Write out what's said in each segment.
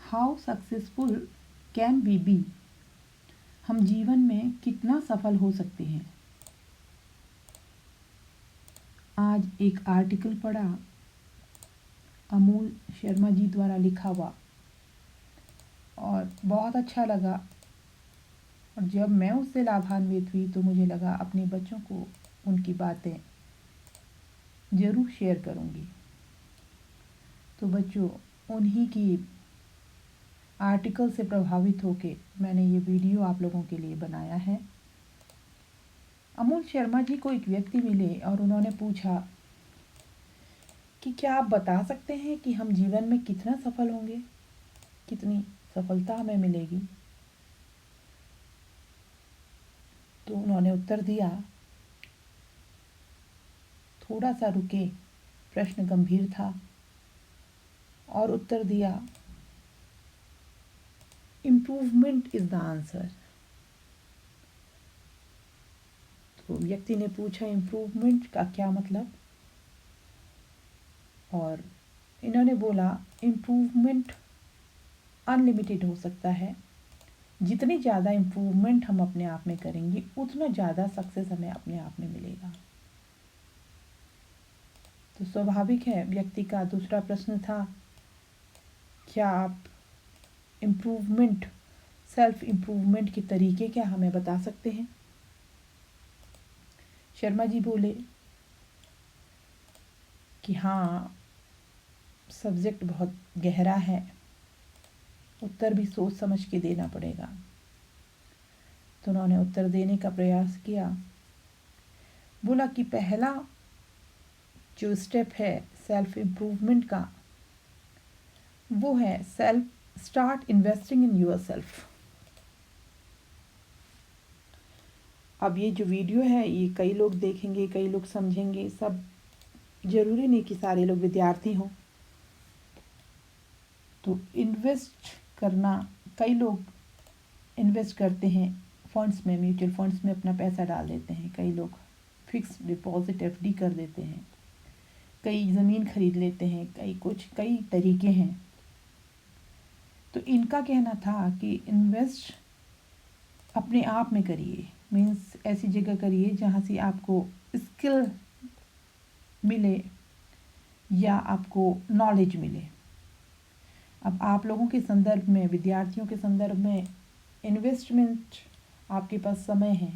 How successful can we be, हम जीवन में कितना सफल हो सकते हैं। आज एक आर्टिकल पढ़ा अमूल शर्मा जी द्वारा लिखा हुआ और बहुत अच्छा लगा। और जब मैं उससे लाभान्वित हुई तो मुझे लगा अपने बच्चों को उनकी बातें ज़रूर शेयर करूँगी। तो बच्चों, उन्हीं की आर्टिकल से प्रभावित होकर मैंने ये वीडियो आप लोगों के लिए बनाया है। अमूल शर्मा जी को एक व्यक्ति मिले और उन्होंने पूछा कि क्या आप बता सकते हैं कि हम जीवन में कितना सफल होंगे, कितनी सफलता हमें मिलेगी। तो उन्होंने उत्तर दिया, थोड़ा सा रुके, प्रश्न गंभीर था, और उत्तर दिया, इम्प्रूवमेंट इज द आंसर। तो व्यक्ति ने पूछा इम्प्रूवमेंट का क्या मतलब, और इन्होंने बोला इम्प्रूवमेंट अनलिमिटेड हो सकता है। जितनी ज़्यादा इम्प्रूवमेंट हम अपने आप में करेंगे उतना ज़्यादा सक्सेस हमें अपने आप में मिलेगा। तो स्वाभाविक है, व्यक्ति का दूसरा प्रश्न था, क्या आप इम्प्रूवमेंट, सेल्फ इम्प्रूवमेंट के तरीके क्या हमें बता सकते हैं। शर्मा जी बोले कि हाँ, सब्जेक्ट बहुत गहरा है, उत्तर भी सोच समझ के देना पड़ेगा। तो उन्होंने उत्तर देने का प्रयास किया। बोला कि पहला जो स्टेप है सेल्फ इम्प्रूवमेंट का, वो है start investing in your self. अब ये जो वीडियो है ये कई लोग देखेंगे, कई लोग समझेंगे, सब जरूरी नहीं कि सारे लोग विद्यार्थी हों। तो इन्वेस्ट करना, कई लोग इन्वेस्ट करते हैं फंड्स में, म्यूचुअल फंड्स में अपना पैसा डाल देते हैं, कई लोग फिक्स डिपॉजिट एफडी कर देते हैं, कई ज़मीन खरीद लेते हैं, कई तरीके हैं। तो इनका कहना था कि इन्वेस्ट अपने आप में करिए, मीन्स ऐसी जगह करिए जहाँ से आपको स्किल मिले या आपको नॉलेज मिले। अब आप लोगों के संदर्भ में, विद्यार्थियों के संदर्भ में, इन्वेस्टमेंट, आपके पास समय है,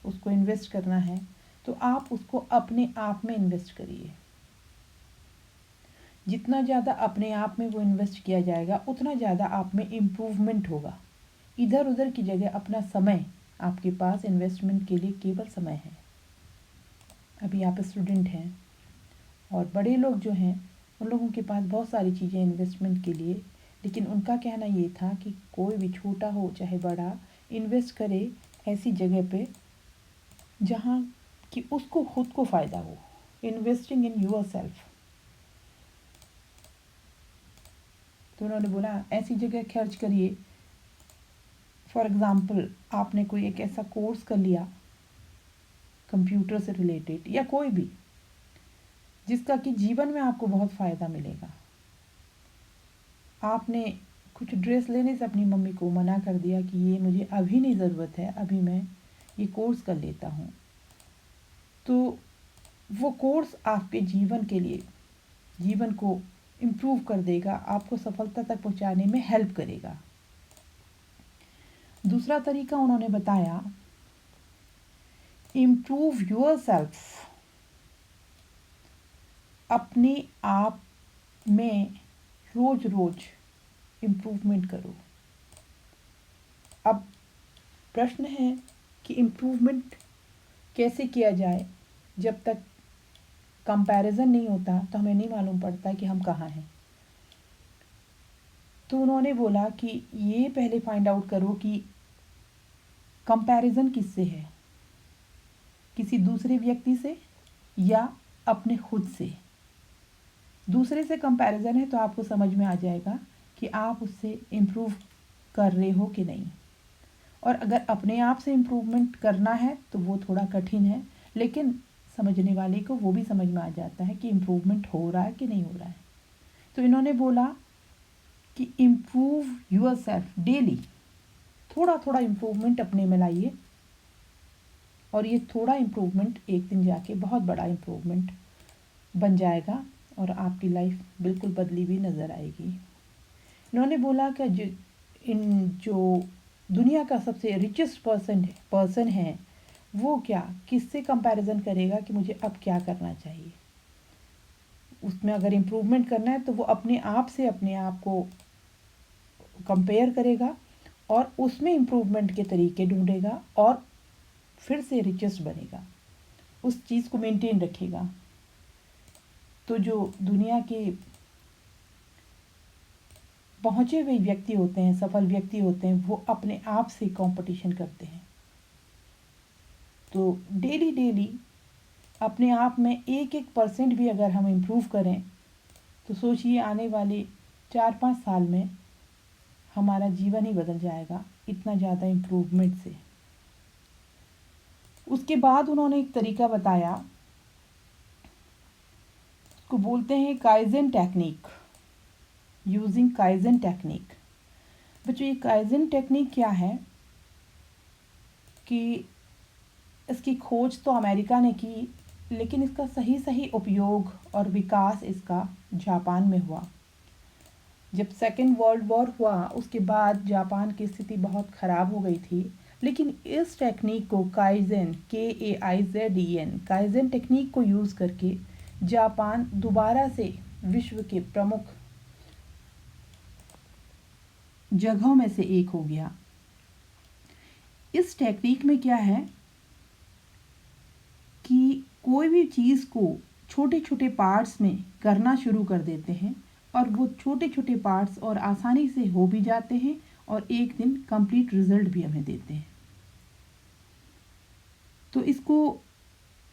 उसको इन्वेस्ट करना है, तो आप उसको अपने आप में इन्वेस्ट करिए। जितना ज़्यादा अपने आप में वो इन्वेस्ट किया जाएगा उतना ज़्यादा आप में इम्प्रूवमेंट होगा। इधर उधर की जगह अपना समय, आपके पास इन्वेस्टमेंट के लिए केवल समय है। अभी आप स्टूडेंट हैं और बड़े लोग जो हैं उन लोगों के पास बहुत सारी चीज़ें इन्वेस्टमेंट के लिए, लेकिन उनका कहना ये था कि कोई भी छोटा हो चाहे बड़ा, इन्वेस्ट करे ऐसी जगह पे जहाँ कि उसको खुद को फ़ायदा हो। Investing in your self. तो उन्होंने बोला ऐसी जगह खर्च करिए, फॉर एग्ज़ाम्पल आपने कोई एक ऐसा कोर्स कर लिया कंप्यूटर से रिलेटेड या कोई भी, जिसका कि जीवन में आपको बहुत फ़ायदा मिलेगा। आपने कुछ ड्रेस लेने से अपनी मम्मी को मना कर दिया कि ये मुझे अभी नहीं ज़रूरत है, अभी मैं ये कोर्स कर लेता हूँ। तो वो कोर्स आपके जीवन के लिए, जीवन को इम्प्रूव कर देगा, आपको सफलता तक पहुँचाने में हेल्प करेगा। दूसरा तरीका उन्होंने बताया, इम्प्रूव योर सेल्फ। अपने आप में रोज रोज इम्प्रूवमेंट करो। अब प्रश्न है कि इम्प्रूवमेंट कैसे किया जाए। जब तक कंपैरिजन नहीं होता तो हमें नहीं मालूम पड़ता कि हम कहाँ हैं। तो उन्होंने बोला कि ये पहले फाइंड आउट करो कि कंपैरिजन किससे है, किसी दूसरे व्यक्ति से या अपने खुद से। दूसरे से कंपैरिजन है तो आपको समझ में आ जाएगा कि आप उससे इम्प्रूव कर रहे हो कि नहीं। और अगर अपने आप से इम्प्रूवमेंट करना है तो वो थोड़ा कठिन है, लेकिन समझने वाले को वो भी समझ में आ जाता है कि इम्प्रूवमेंट हो रहा है कि नहीं हो रहा है। तो इन्होंने बोला कि इम्प्रूव यूर सेल्फ डेली, थोड़ा थोड़ा इम्प्रूवमेंट अपने में लाइए, और ये थोड़ा इम्प्रूवमेंट एक दिन जाके बहुत बड़ा इम्प्रूवमेंट बन जाएगा और आपकी लाइफ बिल्कुल बदली हुई नज़र आएगी। इन्होंने बोला कि जो दुनिया का सबसे रिचेस्ट पर्सन है वो क्या किससे कंपैरिजन करेगा कि मुझे अब क्या करना चाहिए। उसमें अगर इम्प्रूवमेंट करना है तो वो अपने आप से अपने आप को कंपेयर करेगा और उसमें इम्प्रूवमेंट के तरीके ढूंढेगा और फिर से रिचेस्ट बनेगा, उस चीज़ को मेंटेन रखेगा। तो जो दुनिया के पहुँचे हुए व्यक्ति होते हैं, सफल व्यक्ति होते हैं, वो अपने आप से कंपटीशन करते हैं। तो डेली डेली अपने आप में 1% भी अगर हम इम्प्रूव करें तो सोचिए आने वाले 4-5 साल में हमारा जीवन ही बदल जाएगा इतना ज़्यादा इम्प्रूवमेंट से। उसके बाद उन्होंने एक तरीका बताया, उसको बोलते हैं kaizen technique, using kaizen technique. बच्चों ये काइज़न टेक्निक क्या है कि इसकी खोज तो अमेरिका ने की, लेकिन इसका सही उपयोग और विकास इसका जापान में हुआ। जब सेकेंड वर्ल्ड वॉर हुआ उसके बाद जापान की स्थिति बहुत ख़राब हो गई थी, लेकिन इस टेक्निक को काइज़न KAIZEN काइज़न टेक्निक को यूज़ करके जापान दोबारा से विश्व के प्रमुख जगहों में से एक हो गया। इस टेक्निक में क्या है कि कोई भी चीज़ को छोटे छोटे पार्ट्स में करना शुरू कर देते हैं और वो छोटे छोटे पार्ट्स और आसानी से हो भी जाते हैं और एक दिन कंप्लीट रिजल्ट भी हमें देते हैं। तो इसको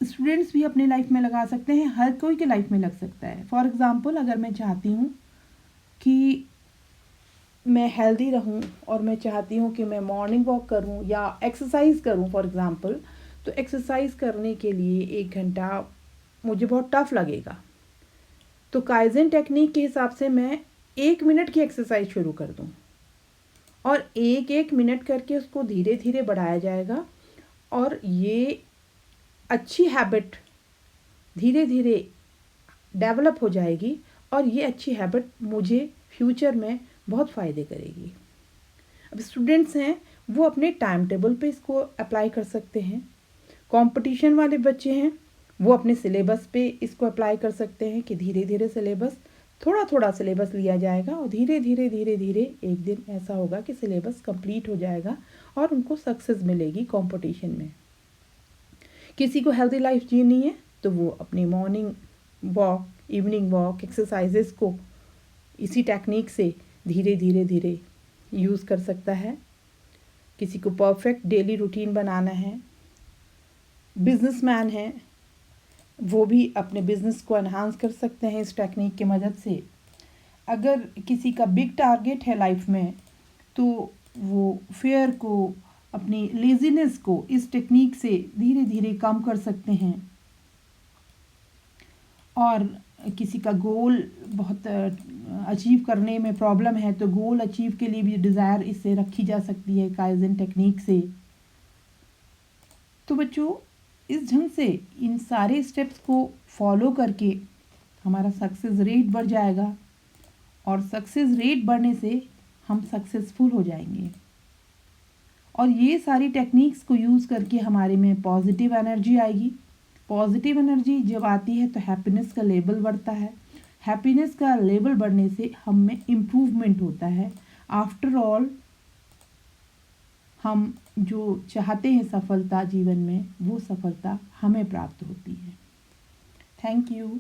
स्टूडेंट्स भी अपने लाइफ में लगा सकते हैं, हर कोई के लाइफ में लग सकता है। फॉर एग्ज़ाम्पल अगर मैं चाहती हूँ कि मैं हेल्दी रहूँ और मैं चाहती हूँ कि मैं मॉर्निंग वॉक करूँ या एक्सरसाइज करूँ फॉर एग्ज़ाम्पल, तो एक्सरसाइज करने के लिए 1 घंटा मुझे बहुत टफ लगेगा। तो काइज़न टेक्निक के हिसाब से मैं 1 मिनट की एक्सरसाइज शुरू कर दूँ और 1-1 मिनट करके उसको धीरे धीरे बढ़ाया जाएगा और ये अच्छी हैबिट धीरे धीरे डेवलप हो जाएगी और ये अच्छी हैबिट मुझे फ्यूचर में बहुत फ़ायदे करेगी। अब स्टूडेंट्स हैं वो अपने टाइम टेबल पे इसको अप्लाई कर सकते हैं। कंपटीशन वाले बच्चे हैं वो अपने सिलेबस पे इसको अप्लाई कर सकते हैं कि धीरे धीरे सिलेबस थोड़ा थोड़ा सिलेबस लिया जाएगा और धीरे धीरे एक दिन ऐसा होगा कि सिलेबस कंप्लीट हो जाएगा और उनको सक्सेस मिलेगी कंपटीशन में। किसी को हेल्दी लाइफ जीनी है तो वो अपनी morning walk, evening walk, exercises को इसी टेक्निक से धीरे धीरे यूज़ कर सकता है। किसी को परफेक्ट डेली रूटीन बनाना है, बिजनेसमैन है वो भी अपने बिजनेस को एनहांस कर सकते हैं इस टेक्निक की मदद से। अगर किसी का बिग टारगेट है लाइफ में तो वो फेयर को, अपनी लेजीनेस को इस टेक्निक से धीरे धीरे कम कर सकते हैं। और किसी का गोल बहुत अचीव करने में प्रॉब्लम है तो गोल अचीव के लिए भी डिज़ायर इससे रखी जा सकती है काइज़न टेक्निक से। तो बच्चों इस ढंग से इन सारे स्टेप्स को फॉलो करके हमारा सक्सेस रेट बढ़ जाएगा और सक्सेस रेट बढ़ने से हम सक्सेसफुल हो जाएंगे। और ये सारी टेक्निक्स को यूज़ करके हमारे में पॉजिटिव एनर्जी आएगी। पॉजिटिव एनर्जी जब आती है तो हैप्पीनेस का लेवल बढ़ता है। हैप्पीनेस का लेवल बढ़ने से हम में इम्प्रूवमेंट होता है। आफ्टर ऑल हम जो चाहते हैं सफलता जीवन में, वो सफलता हमें प्राप्त होती है। Thank you.